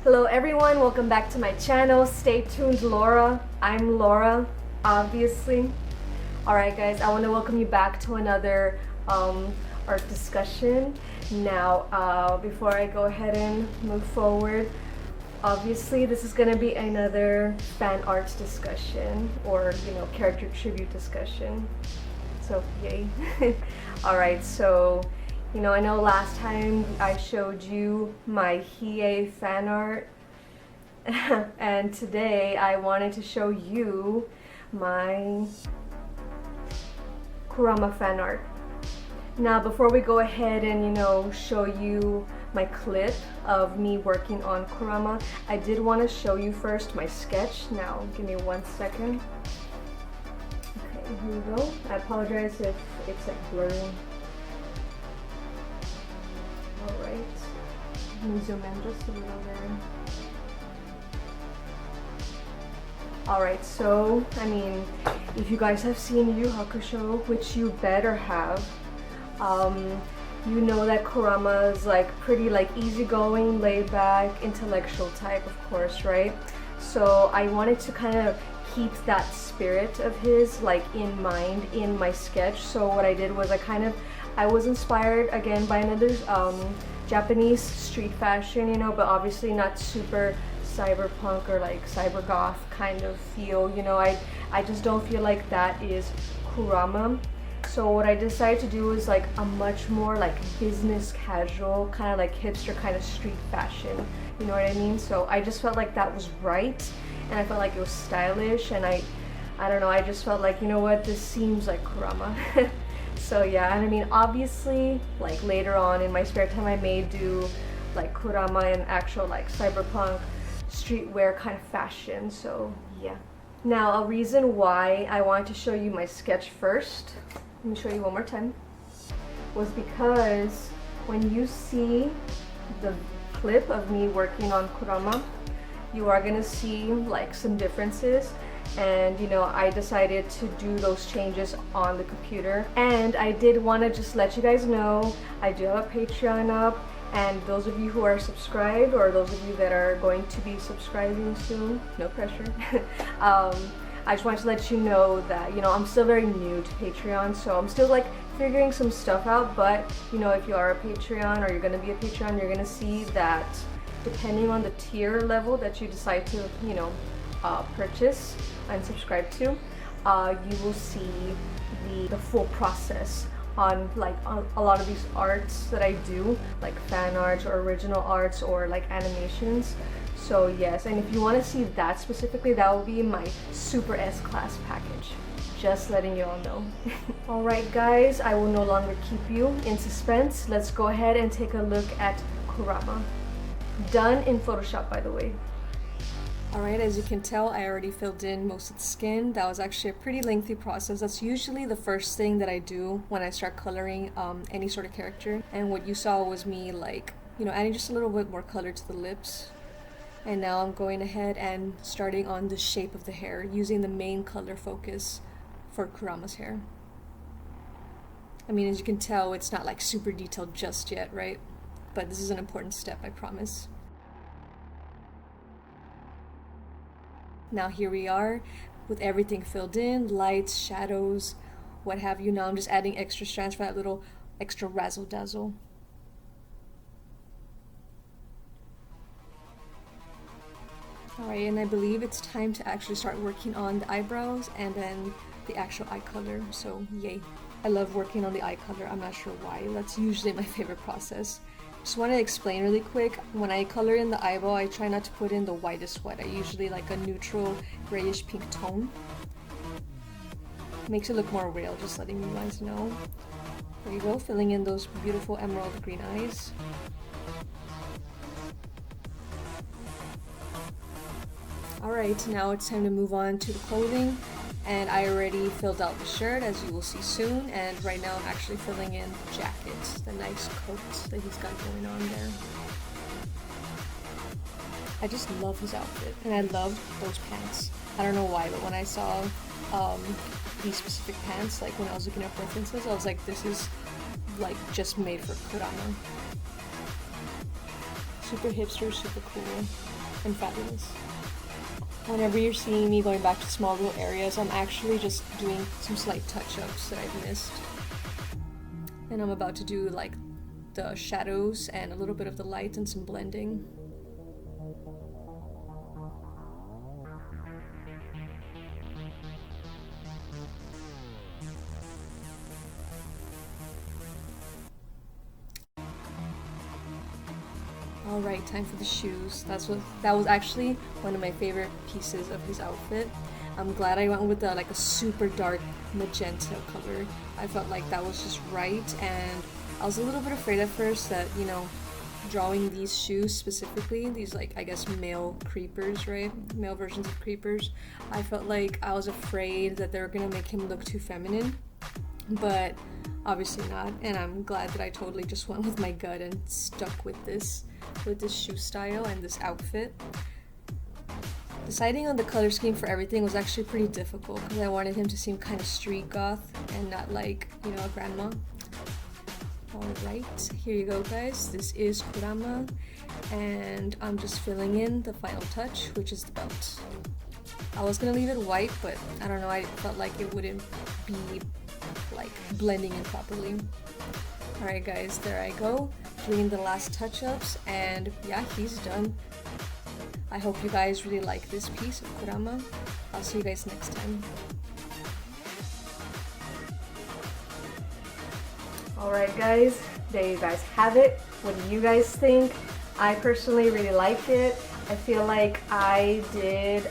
Hello everyone, welcome back to my channel, Stay Tuned Laura. I'm Laura, obviously. Alright guys, I want to welcome you back to another art discussion. Now, before I go ahead and move forward, obviously this is going to be another fan art discussion, or character tribute discussion. So yay. Alright, so I know last time I showed you my Hiei fan art and today I wanted to show you my Kurama fan art. Now before we go ahead and show you my clip of me working on Kurama, I did want to show you first my sketch. Now give me 1 second. Okay, here we go. I apologize if it's like blurry. Alright, let me zoom in just a little bit. Alright, so, if you guys have seen Hakusho, which you better have, you know that Kurama is like pretty easygoing, laid back, intellectual type, of course, right? So I wanted to kind of keep that spirit of his in mind in my sketch. So what I did was I was inspired again by another Japanese street fashion, but obviously not super cyberpunk or cyber goth kind of feel. I just don't feel like that is Kurama. So what I decided to do was a much more business casual, kind of hipster kind of street fashion. You know what I mean? So I just felt like that was right, and I felt like it was stylish, and I don't know, I just felt like, you know what, this seems like Kurama. So yeah, and obviously later on in my spare time I may do Kurama and actual cyberpunk streetwear kind of fashion. So yeah. Now a reason why I wanted to show you my sketch first, let me show you one more time, was because when you see the clip of me working on Kurama, you are gonna see some differences. And I decided to do those changes on the computer, and I did want to just let you guys know I do have a Patreon up, and those of you who are subscribed, or those of you that are going to be subscribing soon, no pressure. I just wanted to let you know that I'm still very new to Patreon, so I'm still figuring some stuff out. But if you are a Patreon, or you're gonna be a Patreon, you're gonna see that depending on the tier level that you decide to purchase and subscribe to, you will see the full process on a lot of these arts that I do, fan arts or original arts or animations. So yes, and if you want to see that specifically, that will be my super S-class package. Just letting you all know. Alright guys, I will no longer keep you in suspense. Let's go ahead and take a look at Kurama. Done in Photoshop, by the way. Alright, as you can tell, I already filled in most of the skin. That was actually a pretty lengthy process. That's usually the first thing that I do when I start coloring any sort of character. And what you saw was me adding just a little bit more color to the lips. And now I'm going ahead and starting on the shape of the hair, using the main color focus for Kurama's hair. As you can tell, it's not super detailed just yet, right? But this is an important step, I promise. Now here we are with everything filled in, lights, shadows, what have you. Now I'm just adding extra strands for that little extra razzle dazzle. Alright, and I believe it's time to actually start working on the eyebrows and then the actual eye color, so yay. I love working on the eye color, I'm not sure why, that's usually my favorite process. Just want to explain really quick, when I color in the eyeball, I try not to put in the whitest white. I usually like a neutral grayish pink tone. Makes it look more real, just letting you guys know. There you go, filling in those beautiful emerald green eyes. Alright, now it's time to move on to the clothing. And I already filled out the shirt, as you will see soon, and right now I'm actually filling in the jacket, the nice coat that he's got going on there. I just love his outfit, and I love those pants. I don't know why, but when I saw these specific pants, when I was looking up references, I was like, this is just made for Kurama. Super hipster, super cool. and fabulous. Whenever you're seeing me going back to small little areas, I'm actually just doing some slight touch-ups that I've missed. And I'm about to do like the shadows and a little bit of the light and some blending. Alright, time for the shoes. That was actually one of my favorite pieces of his outfit. I'm glad I went with like a super dark magenta color. I felt like that was just right, and I was a little bit afraid at first that, you know, drawing these shoes specifically, these like, I guess, male creepers, right? Male versions of creepers. I felt like I was afraid that they were gonna make him look too feminine, but obviously not, and I'm glad that I totally just went with my gut and stuck with this shoe style and this outfit. Deciding on the color scheme for everything was actually pretty difficult because I wanted him to seem kind of street goth and not like, you know, a grandma. Alright, here you go guys, this is Kurama, and I'm just filling in the final touch, which is the belt. I was gonna leave it white, but I don't know, I felt like it wouldn't be like blending in properly. Alright guys, there I go, doing the last touch-ups, and yeah, he's done. I hope you guys really like this piece of Kurama. I'll see you guys next time. Alright guys, there you guys have it. What do you guys think? I personally really like it. I feel like I did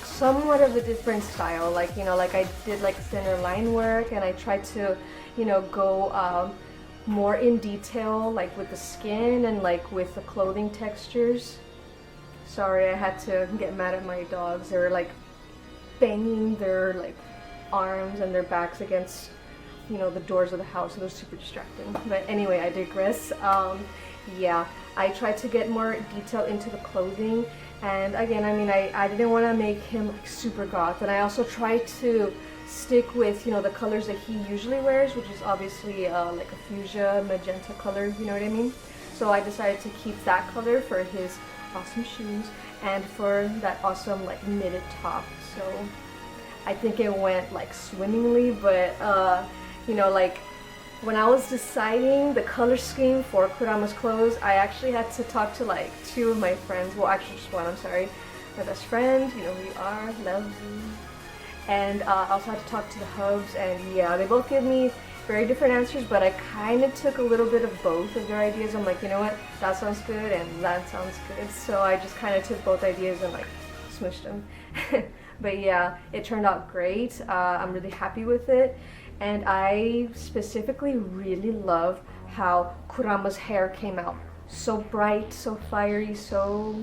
somewhat of a different style, like, you know, like I did like thinner line work, and I tried to, you know, go more in detail, like with the skin and like with the clothing textures. Sorry, I had to get mad at my dogs. They were like banging their like arms and their backs against, you know, the doors of the house. It was super distracting. But anyway, I digress. Yeah, I tried to get more detail into the clothing, and again, I mean, I didn't want to make him like super goth, and I also tried to stick with, you know, the colors that he usually wears, which is obviously like a fuchsia magenta color, you know what I mean? So I decided to keep that color for his awesome shoes and for that awesome like knitted top. So I think it went like swimmingly, but you know, like when I was deciding the color scheme for Kurama's clothes, I actually had to talk to like two of my friends. Well, actually just one, I'm sorry. My best friend, you know who you are, love you. And I also had to talk to the hubs, and yeah, they both gave me very different answers, but I kind of took a little bit of both of their ideas. I'm like, you know what, that sounds good and that sounds good. So I just kind of took both ideas and like smushed them. But yeah, it turned out great. I'm really happy with it. And I specifically really love how Kurama's hair came out. So bright, so fiery, so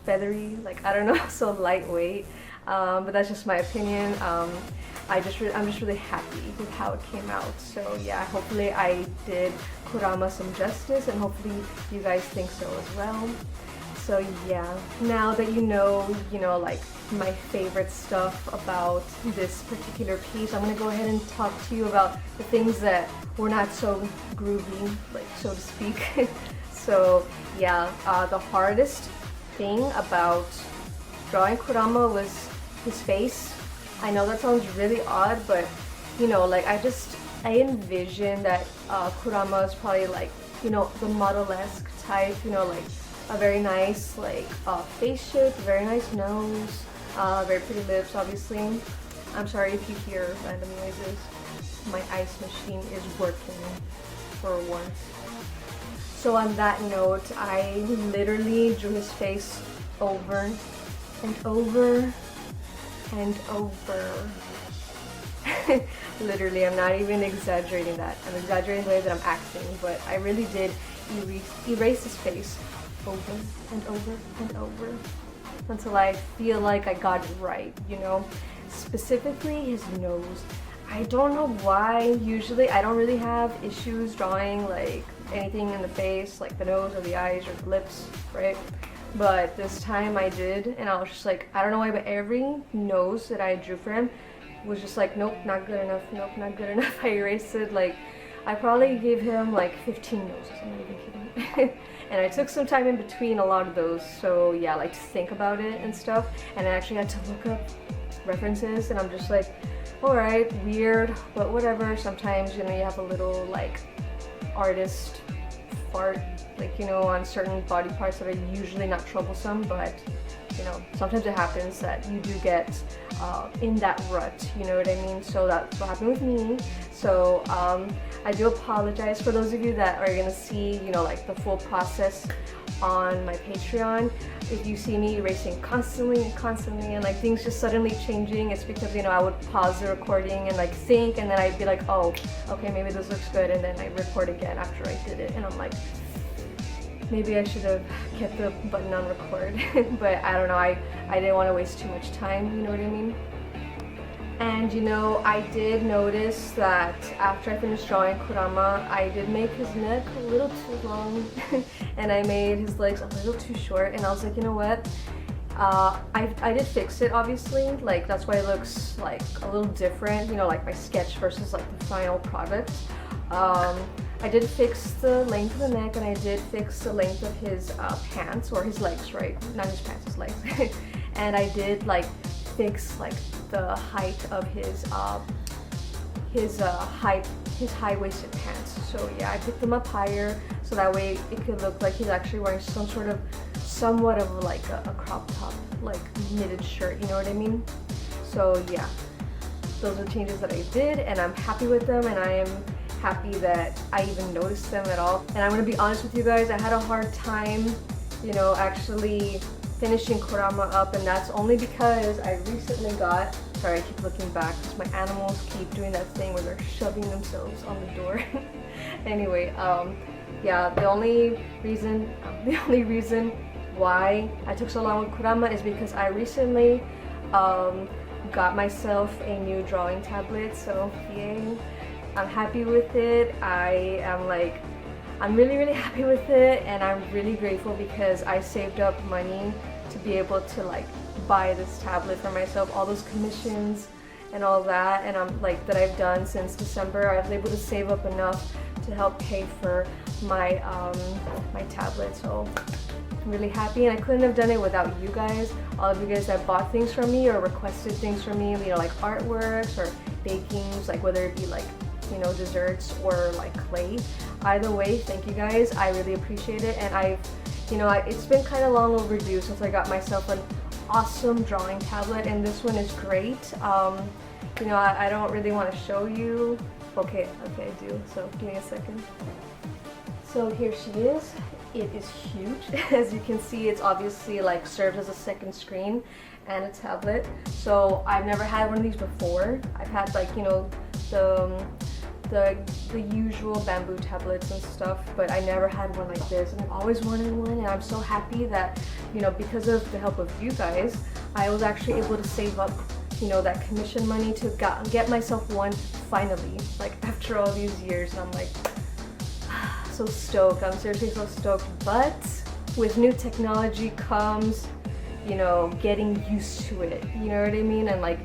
feathery, like, I don't know, so lightweight. But that's just my opinion. I'm just really happy with how it came out. So yeah, hopefully I did Kurama some justice, and hopefully you guys think so as well. So yeah, now that you know, like my favorite stuff about this particular piece, I'm gonna go ahead and talk to you about the things that were not so groovy, like, so to speak. So yeah, the hardest thing about drawing Kurama was his face. I know that sounds really odd, but you know, like I envision that Kurama is probably like, you know, the model-esque type, you know, like a very nice like face shape, very nice nose, very pretty lips, obviously. I'm sorry if you hear random noises. My ice machine is working for once. So on that note, I literally drew his face over and over and over. Literally, I'm not even exaggerating that. I'm exaggerating the way that I'm acting, but I really did erase his face over and over and over until I feel like I got it right, you know? Specifically his nose. I don't know why. Usually I don't really have issues drawing like anything in the face, like the nose or the eyes or the lips, right? But this time I did, and I was just like, I don't know why, but every nose that I drew for him was just like, nope, not good enough, nope, not good enough. I erased it like I probably gave him like 15 noses, I'm not even kidding. And I took some time in between a lot of those, so yeah, like to think about it and stuff. And I actually had to look up references, and I'm just like, alright, weird, but whatever. Sometimes, you know, you have a little like artist fart, like, you know, on certain body parts that are usually not troublesome, but you know, sometimes it happens that you do get in that rut, you know what I mean? So that's what happened with me. So I do apologize for those of you that are gonna see, you know, like the full process on my Patreon. If you see me erasing constantly and like things just suddenly changing, it's because, you know, I would pause the recording and like think, and then I'd be like, oh, okay, maybe this looks good, and then I record again after I did it, and I'm like, maybe I should have kept the button on record. But I don't know, I didn't want to waste too much time, you know what I mean? And you know, I did notice that after I finished drawing Kurama, I did make his neck a little too long and I made his legs a little too short, and I was like, you know what? I did fix it, obviously, like that's why it looks like a little different, you know, like my sketch versus like the final product. I did fix the length of the neck, and I did fix the length of his pants, or his legs, right? Not his pants, his legs. And I did like fix like the height of his high-waisted pants. So yeah, I picked them up higher so that way it could look like he's actually wearing somewhat of like a crop top, like knitted shirt, you know what I mean? So yeah, those are changes that I did, and I'm happy with them, and I am happy that I even noticed them at all. And I'm gonna be honest with you guys, I had a hard time, you know, actually finishing Kurama up, and that's only because I recently got, sorry I keep looking back because my animals keep doing that thing where they're shoving themselves on the door. Anyway, yeah, the only reason why I took so long with Kurama is because I recently got myself a new drawing tablet, so yay. I'm happy with it. I'm really happy with it, and I'm really grateful because I saved up money to be able to like buy this tablet for myself. All those commissions and all that, and I'm like that I've done since December, I was able to save up enough to help pay for my my tablet. So I'm really happy, and I couldn't have done it without you guys. All of you guys that bought things from me or requested things from me, you know, like artworks or bakings, like whether it be like, you know, desserts or like clay. Either way, thank you guys. I really appreciate it, and you know, it's been kind of long overdue since I got myself an awesome drawing tablet, and this one is great. You know, I don't really want to show you. Okay, I do. So give me a second. So here she is. It is huge. As you can see, it's obviously like serves as a second screen and a tablet. So I've never had one of these before. I've had like, you know, the usual bamboo tablets and stuff, but I never had one like this, and I've always wanted one, and I'm so happy that, you know, because of the help of you guys, I was actually able to save up, you know, that commission money to get myself one finally, like after all these years. And I'm like so stoked. I'm seriously so stoked. But with new technology comes, you know, getting used to it, you know what I mean, and like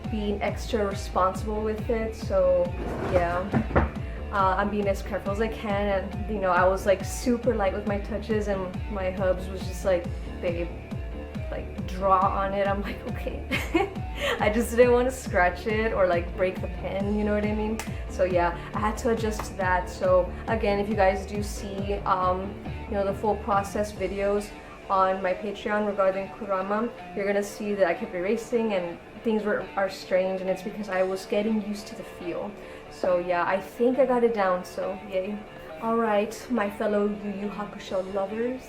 being extra responsible with it. So yeah, I'm being as careful as I can, and you know, I was like super light with my touches, and my hubs was just like, babe, like draw on it. I'm like, okay. I just didn't want to scratch it or like break the pen, you know what I mean? So yeah, I had to adjust to that. So again, if you guys do see you know, the full process videos on my Patreon regarding Kurama, you're gonna see that I kept erasing and things are strange, and it's because I was getting used to the feel. So yeah, I think I got it down, so yay. Alright, my fellow Yu Yu Hakusho lovers,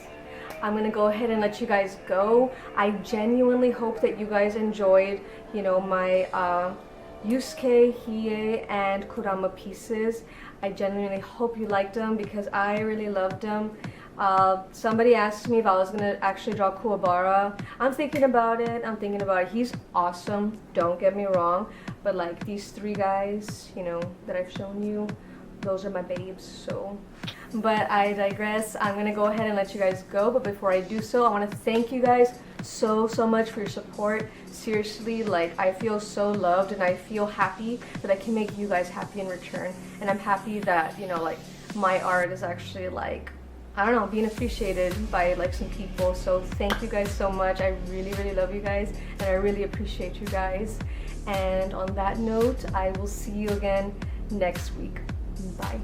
I'm gonna go ahead and let you guys go. I genuinely hope that you guys enjoyed, you know, my Yusuke, Hiei, and Kurama pieces. I genuinely hope you liked them because I really loved them. Somebody asked me if I was gonna actually draw Kuwabara. I'm thinking about it. He's awesome, don't get me wrong, but like these three guys, you know, that I've shown you, those are my babes. So, but I digress. I'm gonna go ahead and let you guys go, but before I do so, I want to thank you guys so much for your support. Seriously, like, I feel so loved, and I feel happy that I can make you guys happy in return. And I'm happy that, you know, like, my art is actually, like, I don't know, being appreciated by like some people. So thank you guys so much. I really love you guys, and I really appreciate you guys. And on that note, I will see you again next week. Bye.